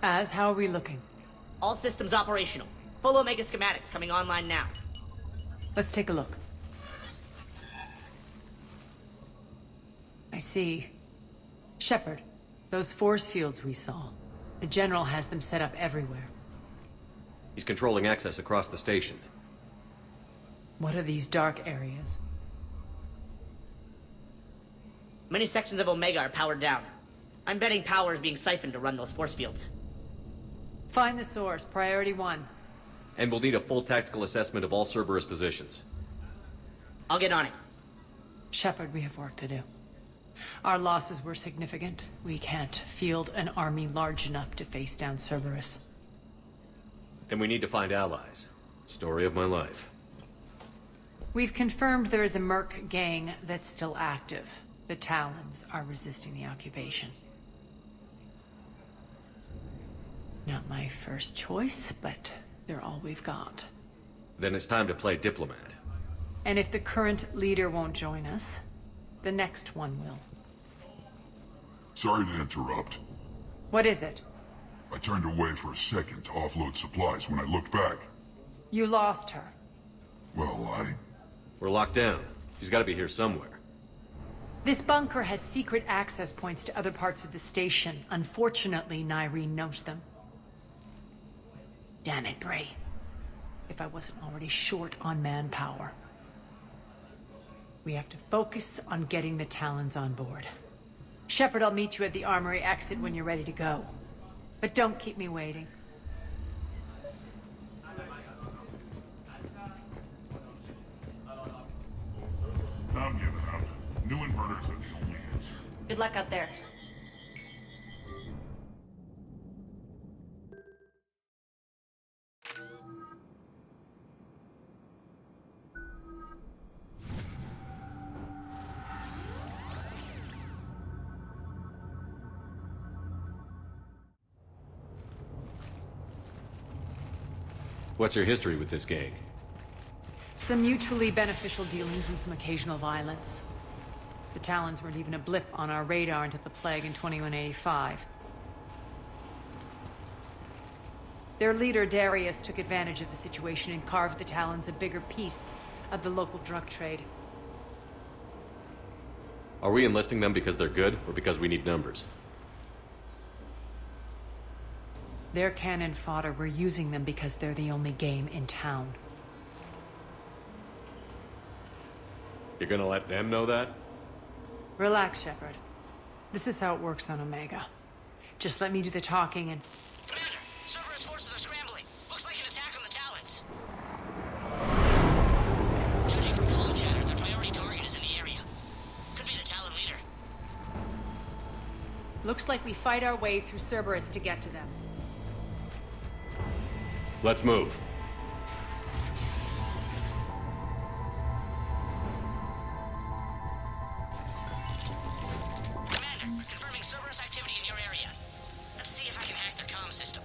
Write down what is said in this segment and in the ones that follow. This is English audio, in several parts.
How are we looking? All systems operational. Full Omega schematics coming online now. Let's take a look. I see. Shepard, those force fields we saw. The General has them set up everywhere. He's controlling access across the station. What are these dark areas? Many sections of Omega are powered down. I'm betting power is being siphoned to run those force fields. Find the source, priority 1. And we'll need a full tactical assessment of all Cerberus positions. I'll get on it. Shepard, we have work to do. Our losses were significant. We can't field an army large enough to face down Cerberus. Then we need to find allies. Story of my life. We've confirmed there is a Merc gang that's still active. The Talons are resisting the occupation. Not my first choice, but they're all we've got. Then it's time to play diplomat. And if the current leader won't join us, the next one will. Sorry to interrupt. What is it? I turned away for a second to offload supplies. When I looked back, You lost her. well, We're locked down. She's got to be here somewhere. This bunker has secret access points to other parts of the station. Unfortunately, Nyreen knows them. Damn it, Bray. If I wasn't already short on manpower. We have to focus on getting the Talons on board. Shepard, I'll meet you at the armory exit when you're ready to go. But don't keep me waiting. I'm giving up. New inverters are the only answer. Good luck out there. What's your history with this gang? Some mutually beneficial dealings and some occasional violence. The Talons weren't even a blip on our radar until the plague in 2185. Their leader, Darius, took advantage of the situation and carved the Talons a bigger piece of the local drug trade. Are we enlisting them because they're good, or because we need numbers? They're cannon fodder. We're using them because they're the only game in town. You're gonna let them know that? Relax, Shepard. This is how it works on Omega. Just let me do the talking and... Commander, Cerberus forces are scrambling. Looks like an attack on the Talons. Judging from comm chatter, their priority target is in the area. Could be the Talon leader. Looks like we fight our way through Cerberus to get to them. Let's move. Commander, confirming Cerberus activity in your area. Let's see if I can hack their comm system.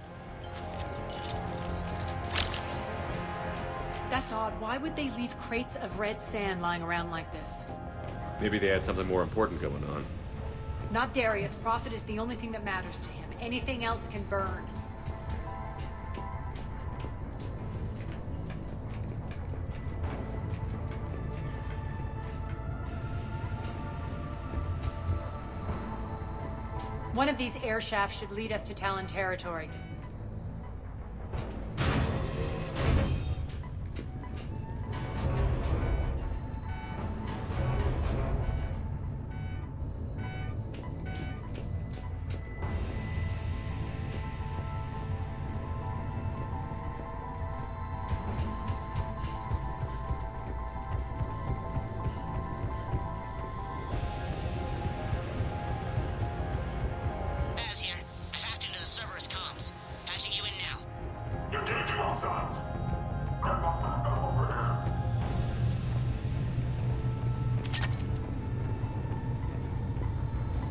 That's odd. Why would they leave crates of red sand lying around like this? Maybe they had something more important going on. Not Darius. Profit is the only thing that matters to him. Anything else can burn. One of these air shafts should lead us to Talon territory.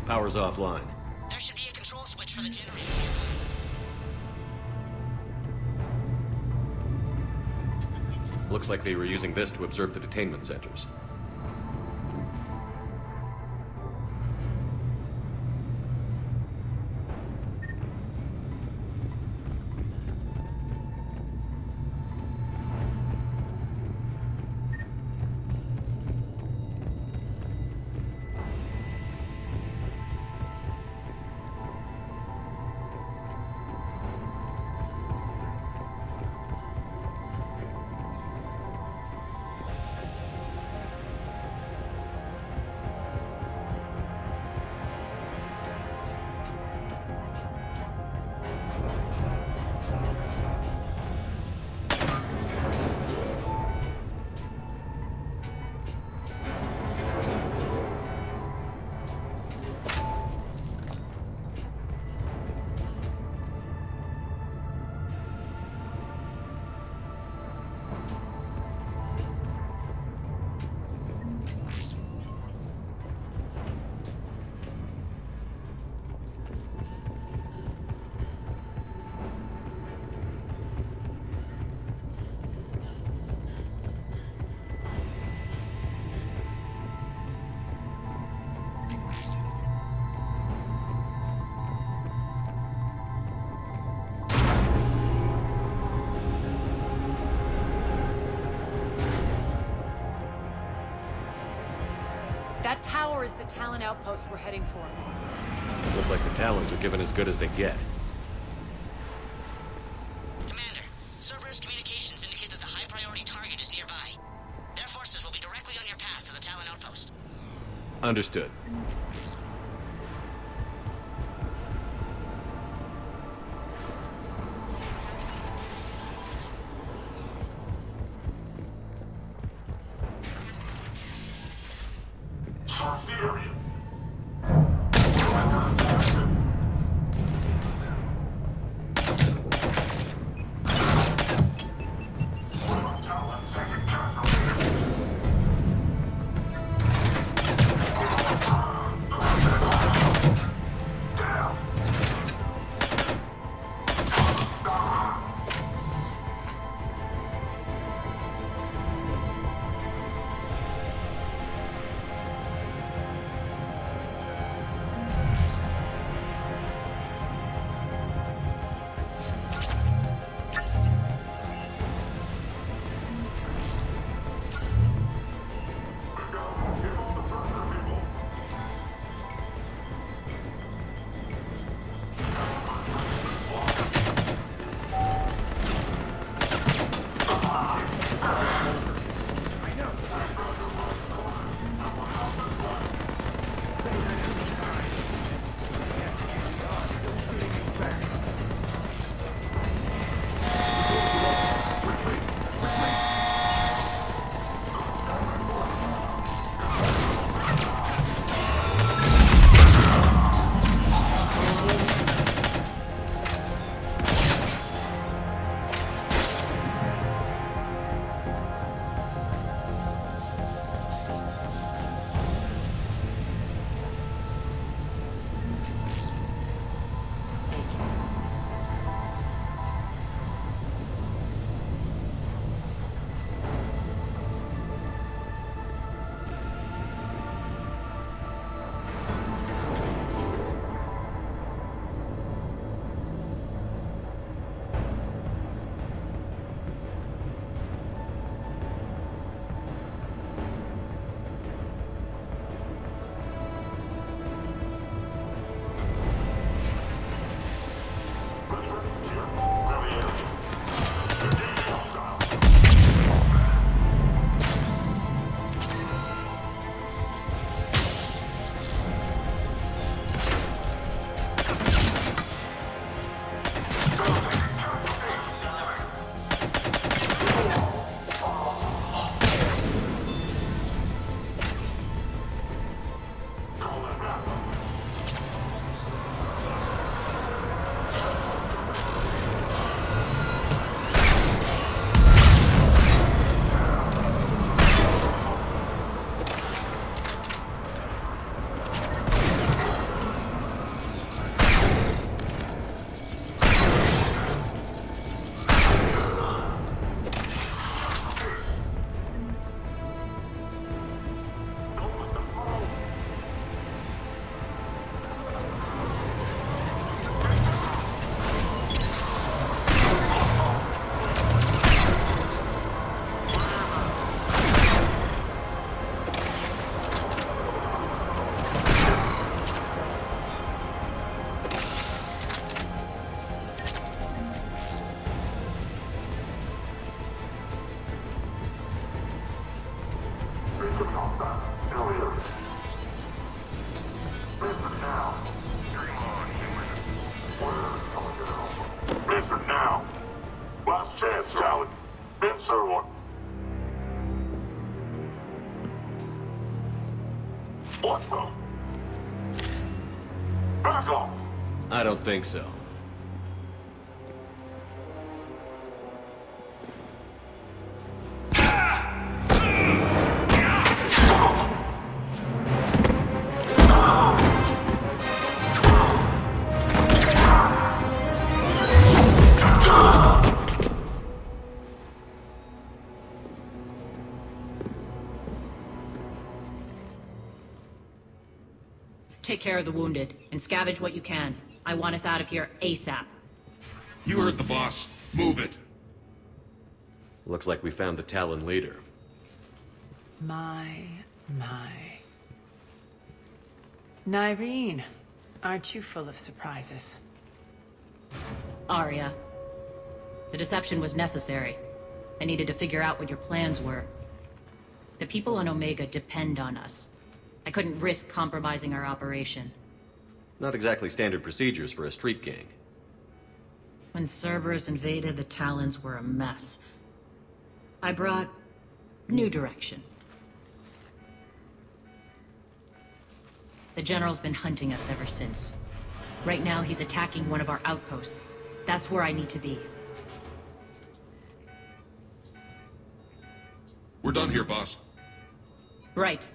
Power's offline. There should be a control switch for the generator. Looks like they were using this to observe the detainment centers. Talon outpost we're heading for. Looks like the Talons are giving as good as they get. Commander, Cerberus communications indicate that the high-priority target is nearby. Their forces will be directly on your path to the Talon outpost. Understood. Search the area. Listen now. Last chance, Talon. Answer one. What the? Back off. I don't think so. Take care of the wounded, and scavenge what you can. I want us out of here ASAP. You heard the boss. Move it. Looks like we found the Talon leader. My. Nyreen, aren't you full of surprises? Arya. The deception was necessary. I needed to figure out what your plans were. The people on Omega depend on us. I couldn't risk compromising our operation. Not exactly standard procedures for a street gang. When Cerberus invaded, the Talons were a mess. I brought new direction. The General's been hunting us ever since. Right now, he's attacking one of our outposts. That's where I need to be. We're done here, boss. Right.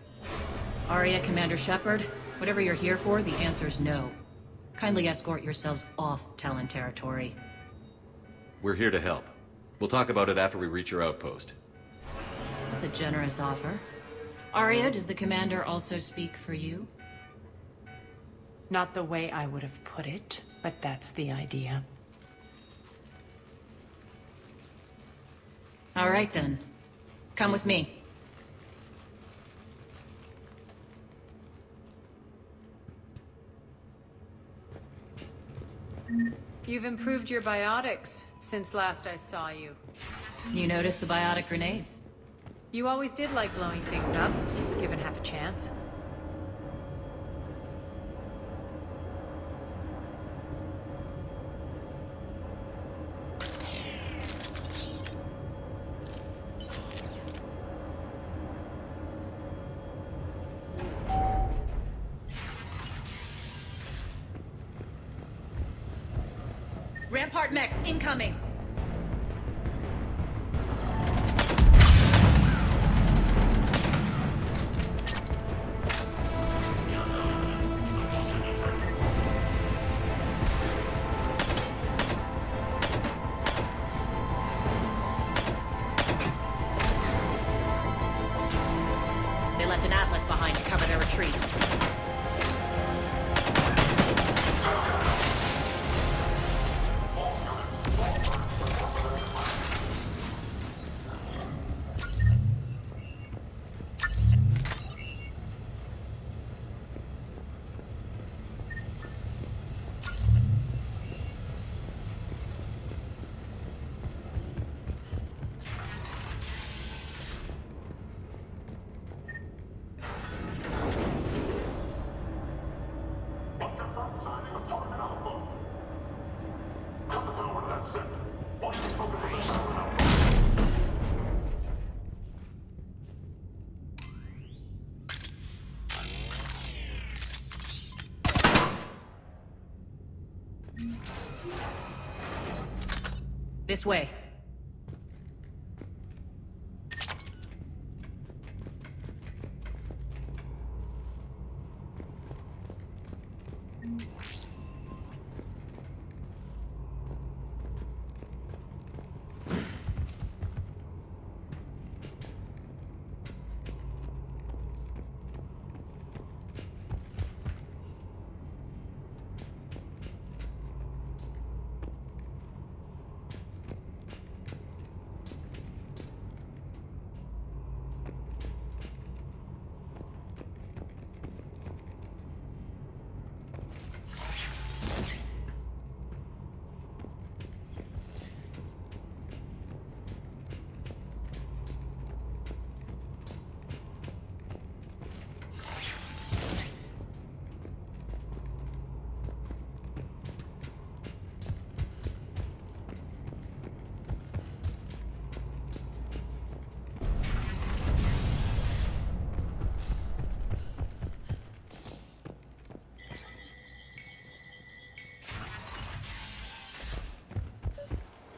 Arya, Commander Shepard, whatever you're here for, the answer's no. Kindly escort yourselves off Talon territory. We're here to help. We'll talk about it after we reach your outpost. That's a generous offer. Arya, does the Commander also speak for you? Not the way I would have put it, but that's the idea. All right then. Come with me. You've improved your biotics since last I saw you. You noticed the biotic grenades? You always did like blowing things up, given half a chance. Rampart mechs incoming! They left an Atlas behind to cover their retreat. This way.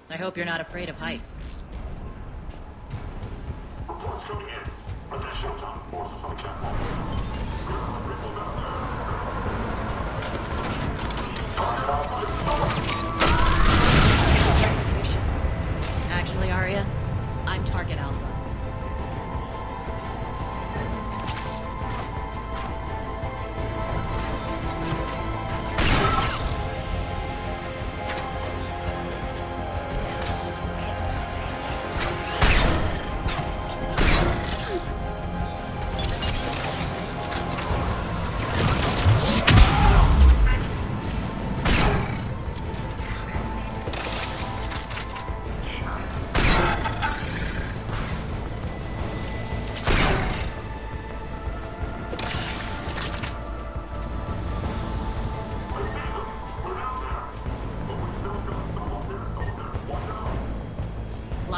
I hope you're not afraid of heights. Reports coming in. Additional time forces on catwalk. Actually, Arya, I'm Target Alpha.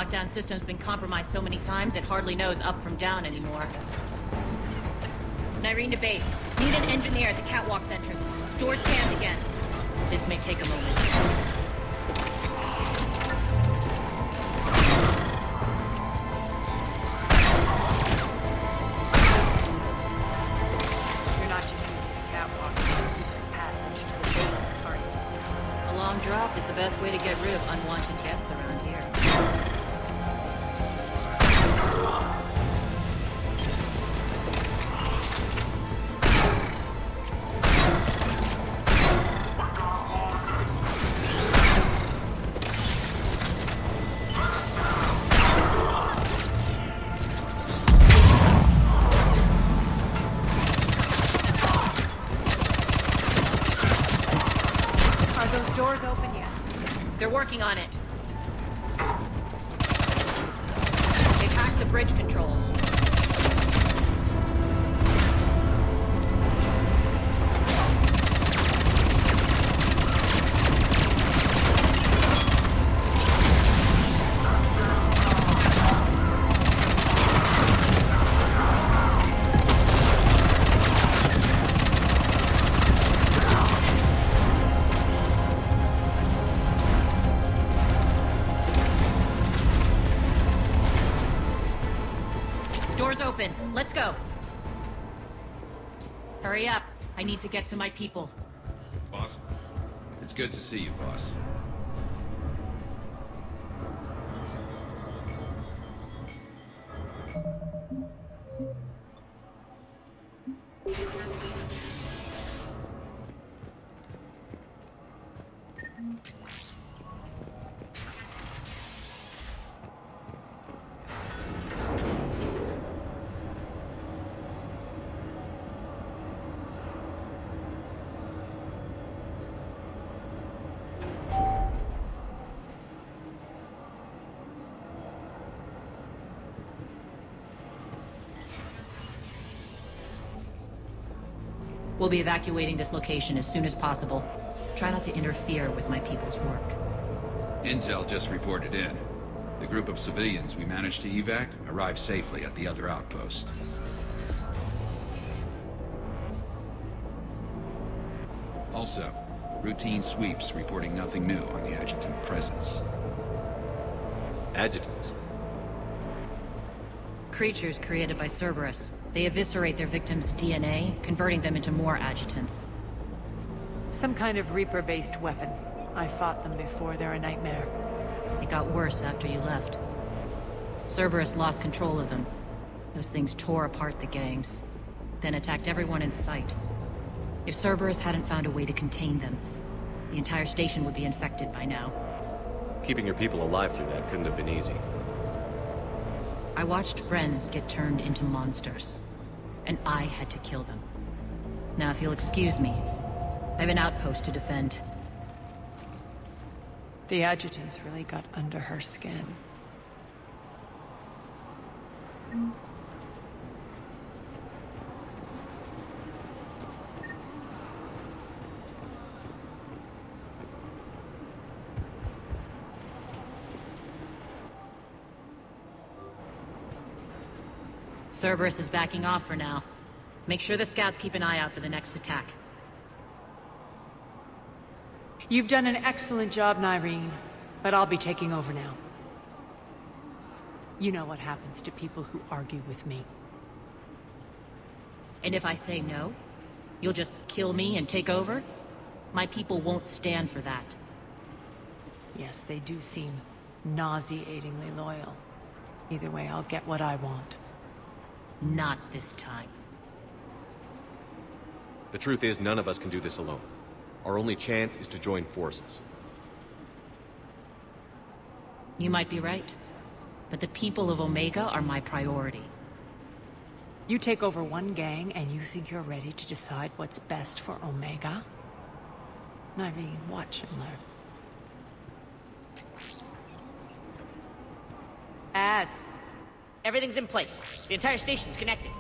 lockdown system's been compromised so many times it hardly knows up from down anymore. Nyreen to base. Need an engineer at the catwalk's entrance. Doors jammed again. This may take a moment. You're not just using the catwalk, it's a secret passage to the base, are you? A long drop is the best way to get rid of unwanted guests around here. Are those doors open yet? They're working on it. They've hacked the bridge controls. Doors open. Let's go. Hurry up. I need to get to my people. Boss? It's good to see you, boss. We'll be evacuating this location as soon as possible. Try not to interfere with my people's work. Intel just reported in. The group of civilians we managed to evac arrived safely at the other outpost. Also, routine sweeps reporting nothing new on the adjutant presence. Adjutants. Creatures created by Cerberus. They eviscerate their victims' DNA, converting them into more adjutants. Some kind of Reaper-based weapon. I fought them before, they're a nightmare. It got worse after you left. Cerberus lost control of them. Those things tore apart the gangs, then attacked everyone in sight. If Cerberus hadn't found a way to contain them, the entire station would be infected by now. Keeping your people alive through that couldn't have been easy. I watched friends get turned into monsters, and I had to kill them. Now, if you'll excuse me, I have an outpost to defend. The adjutants really got under her skin. Cerberus is backing off for now. Make sure the scouts keep an eye out for the next attack. You've done an excellent job, Nyreen, but I'll be taking over now. You know what happens to people who argue with me. And if I say no, you'll just kill me and take over? My people won't stand for that. Yes, they do seem nauseatingly loyal. Either way, I'll get what I want. Not this time. The truth is, none of us can do this alone. Our only chance is to join forces. You might be right, but the people of Omega are my priority. You take over one gang and you think you're ready to decide what's best for Omega? Nyreen, watch and learn. Everything's in place. The entire station's connected.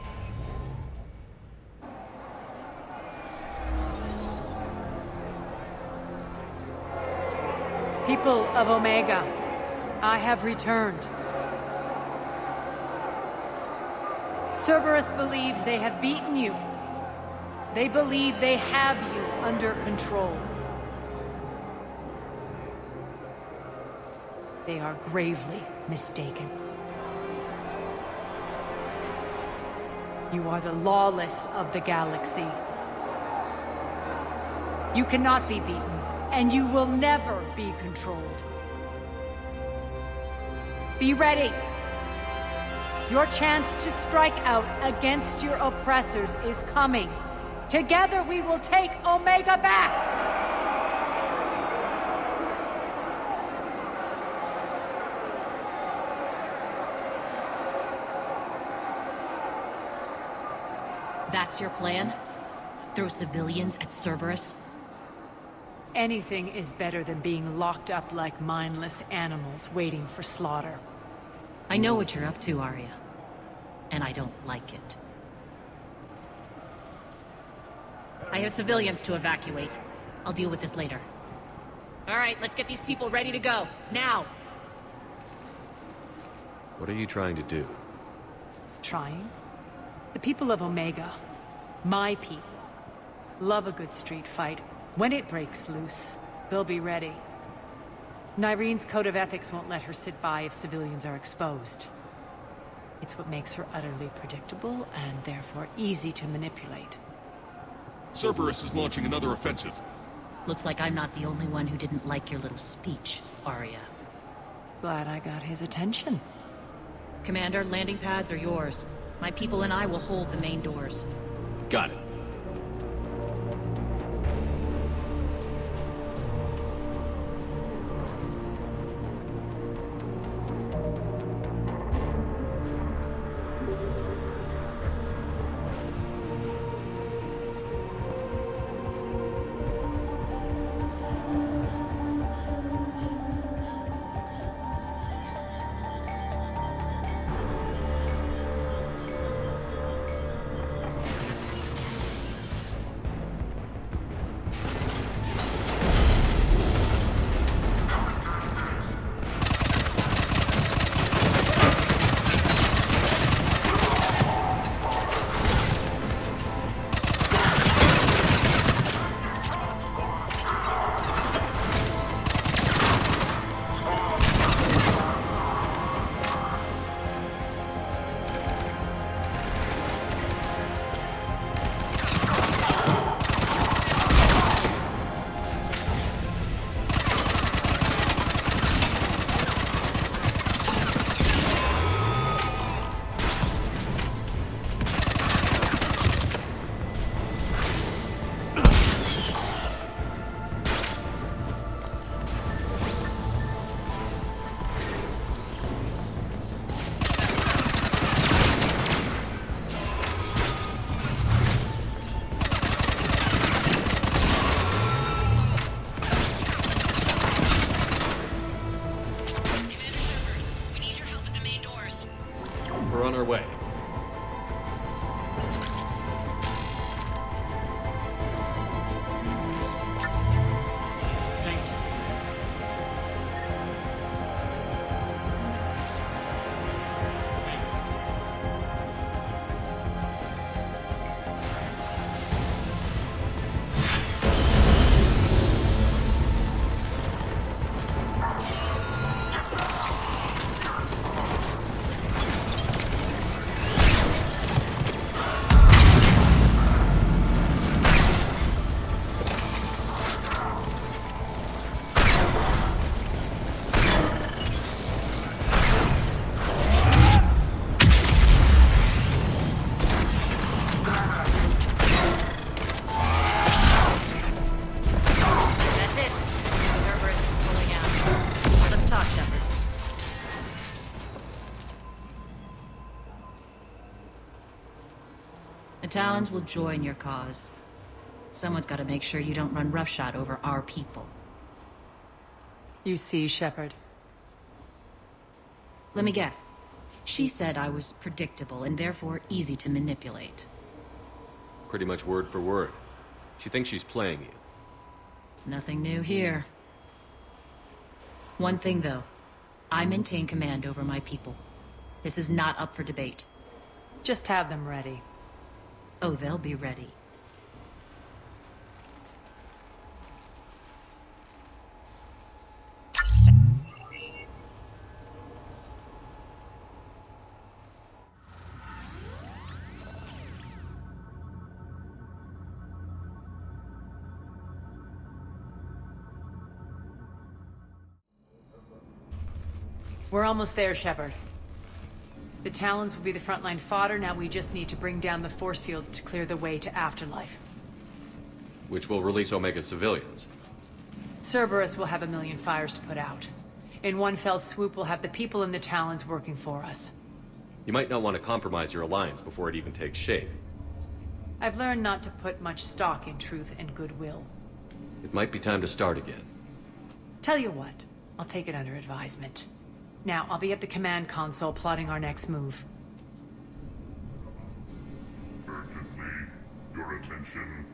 People of Omega, I have returned. Cerberus believes they have beaten you. They believe they have you under control. They are gravely mistaken. You are the lawless of the galaxy. You cannot be beaten, and you will never be controlled. Be ready. Your chance to strike out against your oppressors is coming. Together we will take Omega back! That's your plan? Throw civilians at Cerberus? Anything is better than being locked up like mindless animals waiting for slaughter. I know what you're up to, Arya. And I don't like it. I have civilians to evacuate. I'll deal with this later. All right, let's get these people ready to go. Now! What are you trying to do? Trying? The people of Omega, my people, love a good street fight. When it breaks loose, they'll be ready. Nyrene's code of ethics won't let her sit by if civilians are exposed. It's what makes her utterly predictable and therefore easy to manipulate. Cerberus is launching another offensive. Looks like I'm not the only one who didn't like your little speech, Arya. Glad I got his attention. Commander, landing pads are yours. My people and I will hold the main doors. Got it. We're on our way. The Talons will join your cause. Someone's got to make sure you don't run roughshod over our people. You see, Shepard. Let me guess. She said I was predictable and therefore easy to manipulate. Pretty much word for word. She thinks she's playing you. Nothing new here. One thing, though. I maintain command over my people. This is not up for debate. Just have them ready. Oh, they'll be ready. We're almost there, Shepard. The Talons will be the frontline fodder, now we just need to bring down the force fields to clear the way to Afterlife. Which will release Omega civilians. Cerberus will have a million fires to put out. In one fell swoop, we'll have the people in the Talons working for us. You might not want to compromise your alliance before it even takes shape. I've learned not to put much stock in truth and goodwill. It might be time to start again. Tell you what, I'll take it under advisement. Now, I'll be at the command console plotting our next move. Urgently, your attention.